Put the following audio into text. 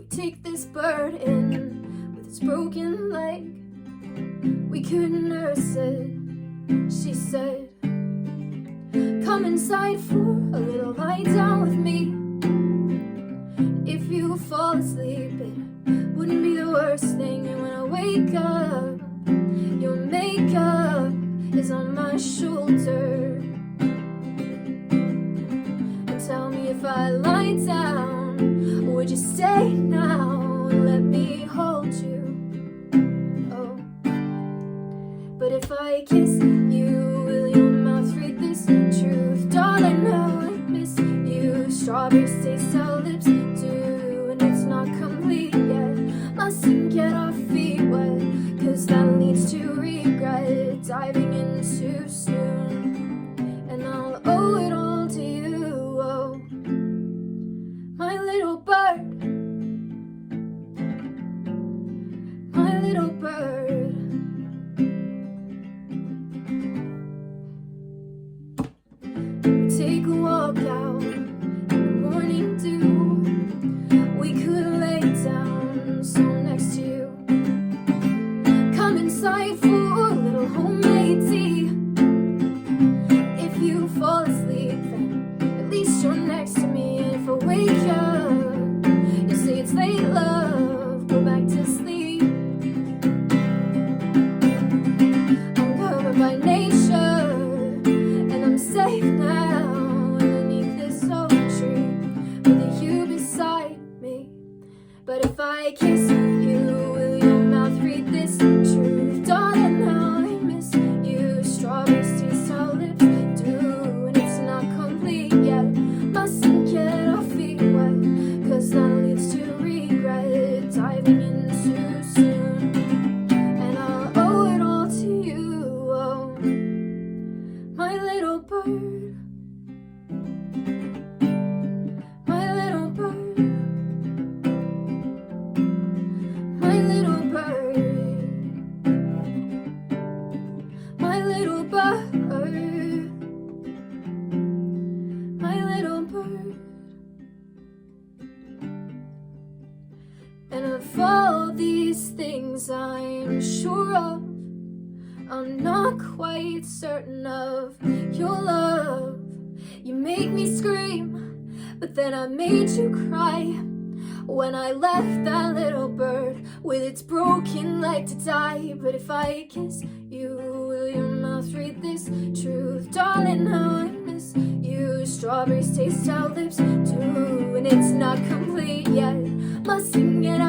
take this bird in with its broken leg. We could nurse it, she said. Come inside for a little lie down with me. If you fall asleep, it wouldn't be the worst thing. And when I wake up, your makeup is on my shoulder. And tell me, if I lie down, would you stay now and let me hold you? Oh, but if I kiss you, will your mouth read this truth? Darling, how I miss you. Strawberries taste how lips do, and it's not complete yet. Mustn't get our feet wet, 'cause that leads to regret. Diving in too soon, and I'll owe it all to you. Oh, my little bird, my little bird. We take a walk out in the morning dew. We could lay down so next to you. Come inside for a little homemade tea. If you fall asleep, then at least you're next to me. And if I wake up, you say it's late, love, go back to sleep. I'm covered by nature, and I'm safe now underneath this oak tree with you beside me. But if I kiss you, will your mouth read this truth? Darling, how I miss you. Strawberries taste how lips do, and it's not complete yet. Mustn't get our feet wet, 'cause that leads to regret. Diving in too soon, and I'll owe it all to you. Oh, my little bird, my little bird, my little bird, my little bird, my little bird. And of all these things I'm sure of, I'm not quite certain of your love. You make me scream, but then I made you cry. When I left that little bird with its broken leg to die. But if I kiss you, will your mouth read this truth? Darling, how I miss you. Strawberries taste how lips do, and it's not complete yet. Mustn't get out